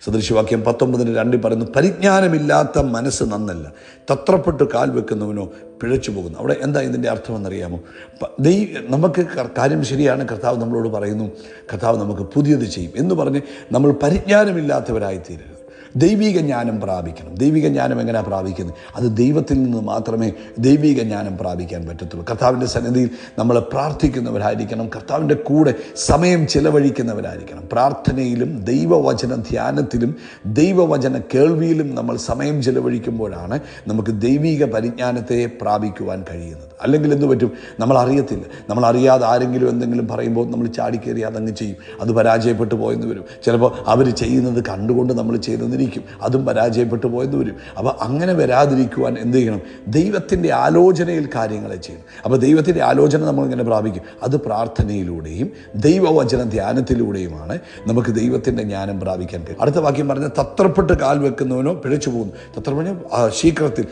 സദൃശവാക്യം 19:2 പറയുന്നു, പരിജ്ഞാനമില്ലാത്ത മനസ്സ് നന്നല്ല, തത്രപ്പെട്ട് കാൽ വെക്കുന്നവനോ പിഴച്ചു പോകുന്നു. അവിടെ എന്താ ഇതിൻ്റെ അർത്ഥമെന്നറിയാമോ? നമുക്ക് കാര്യം ശരിയാണ്, കർത്താവ് നമ്മളോട് പറയുന്നു, കർത്താവ് നമുക്ക് പുതിയത് ചെയ്യും എന്ന് പറഞ്ഞ് നമ്മൾ പരിജ്ഞാനമില്ലാത്തവരായിത്തീരരുത്. ദൈവിക ജ്ഞാനം പ്രാപിക്കണം. ദൈവിക ജ്ഞാനം എങ്ങനെയാണ് പ്രാപിക്കുന്നത്? അത് ദൈവത്തിൽ നിന്ന് മാത്രമേ ദൈവിക ജ്ഞാനം പ്രാപിക്കാൻ പറ്റത്തുള്ളൂ. കർത്താവിൻ്റെ സന്നിധിയിൽ നമ്മൾ പ്രാർത്ഥിക്കുന്നവരായിരിക്കണം. കർത്താവിൻ്റെ കൂടെ സമയം ചിലവഴിക്കുന്നവരായിരിക്കണം. പ്രാർത്ഥനയിലും ദൈവവചന ധ്യാനത്തിലും ദൈവവചന കേൾവിയിലും നമ്മൾ സമയം ചിലവഴിക്കുമ്പോഴാണ് നമുക്ക് ദൈവിക പരിജ്ഞാനത്തെ പ്രാപിക്കുവാൻ കഴിയുന്നത്. അല്ലെങ്കിൽ എന്തു പറ്റും? നമ്മൾ അറിയത്തില്ല. നമ്മൾ അറിയാതെ ആരെങ്കിലും എന്തെങ്കിലും പറയുമ്പോൾ നമ്മൾ ചാടിക്കേറി അതങ്ങ് ചെയ്യും. അത് പരാജയപ്പെട്ടു പോയെന്ന് വരും. ചിലപ്പോൾ അവർ ചെയ്യുന്നത് കണ്ടുകൊണ്ട് നമ്മൾ ചെയ്തെന്നിരിക്കും, അതും പരാജയപ്പെട്ടു പോയെന്ന് വരും. അപ്പോൾ അങ്ങനെ വരാതിരിക്കുവാൻ എന്ത് ചെയ്യണം? ദൈവത്തിൻ്റെ ആലോചനയിൽ കാര്യങ്ങളെ ചെയ്യണം. അപ്പോൾ ദൈവത്തിൻ്റെ ആലോചന നമ്മളിങ്ങനെ പ്രാപിക്കും. അത് പ്രാർത്ഥനയിലൂടെയും ദൈവവചന ധ്യാനത്തിലൂടെയുമാണ് നമുക്ക് ദൈവത്തിൻ്റെ ജ്ഞാനം പ്രാപിക്കാൻ കഴിയും. അടുത്ത വാക്യം പറഞ്ഞാൽ, തത്രപ്പെട്ട് കാൽ വെക്കുന്നവനോ പിഴച്ചു പോകുന്നു. തത്രപ്പെട്ട് ശീഘ്രത്തിൽ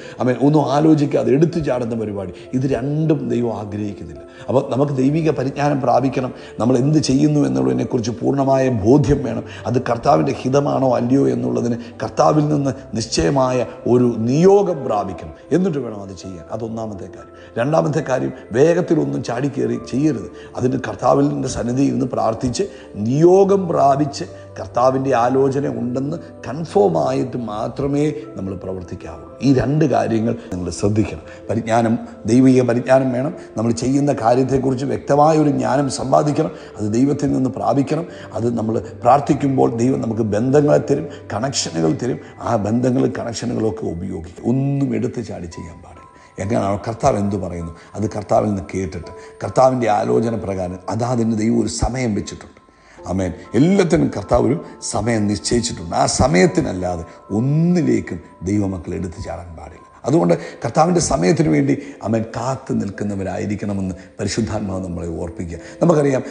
ഒന്നും ആലോചിക്കാതെ എടുത്തു ചാടുന്ന പരിപാടി, ഇത് രണ്ടും ദൈവം ആഗ്രഹിക്കുന്നില്ല. അപ്പോൾ നമുക്ക് ദൈവിക പരിജ്ഞാനം പ്രാപിക്കണം. നമ്മൾ എന്ത് ചെയ്യുന്നു എന്നുള്ളതിനെക്കുറിച്ച് പൂർണ്ണമായ ബോധ്യം വേണം. അത് കർത്താവിൻ്റെ ഹിതമാണോ അല്ലയോ എന്നുള്ളതിന് കർത്താവിൽ നിന്ന് നിശ്ചയമായ ഒരു നിയോഗം പ്രാപിക്കണം. എന്നിട്ട് വേണം അത് ചെയ്യാൻ. അതൊന്നാമത്തെ കാര്യം. രണ്ടാമത്തെ കാര്യം, വേഗത്തിലൊന്നും ചാടിക്കേറി ചെയ്യരുത്. അതിന് കർത്താവിൻ്റെ സന്നിധിയിൽ നിന്ന് പ്രാർത്ഥിച്ച് നിയോഗം പ്രാപിച്ച് കർത്താവിൻ്റെ ആലോചന ഉണ്ടെന്ന് കൺഫേമായിട്ട് മാത്രമേ നമ്മൾ പ്രവർത്തിക്കാവുള്ളൂ. ഈ രണ്ട് കാര്യങ്ങൾ നിങ്ങൾ ശ്രദ്ധിക്കണം. പരിജ്ഞാനം, ദൈവിക പരിജ്ഞാനം വേണം. നമ്മൾ ചെയ്യുന്ന കാര്യത്തെക്കുറിച്ച് വ്യക്തമായൊരു ജ്ഞാനം സമ്പാദിക്കണം. അത് ദൈവത്തിൽ നിന്ന് പ്രാപിക്കണം. അത് നമ്മൾ പ്രാർത്ഥിക്കുമ്പോൾ ദൈവം നമുക്ക് ബന്ധങ്ങളെ തരും, കണക്ഷനുകൾ തരും. ആ ബന്ധങ്ങളും കണക്ഷനുകളൊക്കെ ഉപയോഗിക്കും. ഒന്നും എടുത്ത് ചാടി ചെയ്യാൻ പാടില്ല. എങ്ങനെയാണോ കർത്താവ് എന്തു പറയുന്നു അത് കർത്താവിൽ നിന്ന് കേട്ടിട്ട് കർത്താവിൻ്റെ ആലോചന പ്രകാരം അതാതിന് ദൈവം ഒരു സമയം വെച്ചിട്ടുണ്ട്. ആമേൻ. എല്ലാത്തിനും കർത്താവ് ഒരു സമയം നിശ്ചയിച്ചിട്ടുണ്ട്. ആ സമയത്തിനല്ലാതെ ഒന്നിലേക്കും ദൈവമക്കൾ എടുത്തു ചാടാൻ പാടില്ല. അതുകൊണ്ട് കർത്താവിൻ്റെ സമയത്തിന് വേണ്ടി ആമേൻ കാത്തു നിൽക്കുന്നവരായിരിക്കണമെന്ന് പരിശുദ്ധാത്മാവ് നമ്മളെ ഓർപ്പിക്കുക. നമുക്കറിയാം,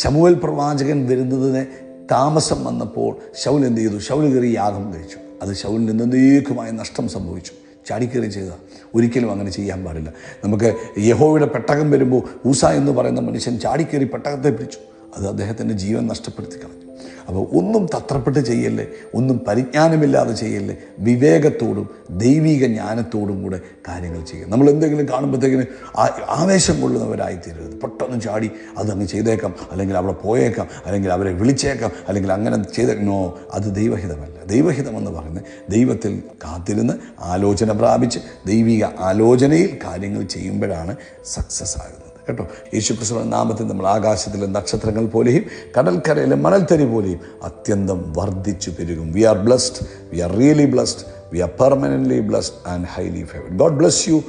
ശമൂവേൽ പ്രവാചകൻ വരുന്നതിന് താമസം വന്നപ്പോൾ ശൗൽ എന്ത് ചെയ്തു? ശൗൽ കയറി യാഗം കഴിച്ചു. അത് ശൗലിന് എന്നേക്കുമായ നഷ്ടം സംഭവിച്ചു. ചാടിക്കേറി ചെയ്താൽ ഒരിക്കലും അങ്ങനെ ചെയ്യാൻ പാടില്ല. നമുക്ക് യഹോവയുടെ പെട്ടകം വരുമ്പോൾ ഊസ എന്ന് പറയുന്ന മനുഷ്യൻ ചാടിക്കേറി പെട്ടകത്തെ പിടിച്ചു. അത് അദ്ദേഹത്തിൻ്റെ ജീവൻ നഷ്ടപ്പെടുത്തി കളഞ്ഞു. അപ്പോൾ ഒന്നും തത്രപ്പെട്ട് ചെയ്യല്ലേ, ഒന്നും പരിജ്ഞാനമില്ലാതെ ചെയ്യല്ലേ. വിവേകത്തോടും ദൈവിക ജ്ഞാനത്തോടും കൂടെ കാര്യങ്ങൾ ചെയ്യുക. നമ്മൾ എന്തെങ്കിലും കാണുമ്പോഴത്തേക്കിന് ആവേശം കൊള്ളുന്നവരായിത്തീരരുത്. പെട്ടെന്ന് ചാടി അതങ്ങ് ചെയ്തേക്കാം, അല്ലെങ്കിൽ അവിടെ പോയേക്കാം, അല്ലെങ്കിൽ അവരെ വിളിച്ചേക്കാം, അല്ലെങ്കിൽ അങ്ങനെ ചെയ്തേക്കോ. അത് ദൈവഹിതമല്ല. ദൈവഹിതമെന്ന് പറയുന്നത് ദൈവത്തിൽ കാത്തിരുന്ന് ആലോചന പ്രാപിച്ച് ദൈവിക ആലോചനയിൽ കാര്യങ്ങൾ ചെയ്യുമ്പോഴാണ് സക്സസ് ആകുന്നത് കേട്ടോ. യേശുക്രിസ്തുവിന്റെ നാമത്തിൽ നമ്മൾ ആകാശത്തിലെ നക്ഷത്രങ്ങൾ പോലെയും കടൽക്കരയിലെ മണൽത്തരി പോലെയും അത്യന്തം വർദ്ധിച്ചു പെരുകും. We are blessed, we are really blessed, we are permanently blessed and highly favoured. God bless you,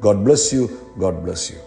God bless you, God bless U.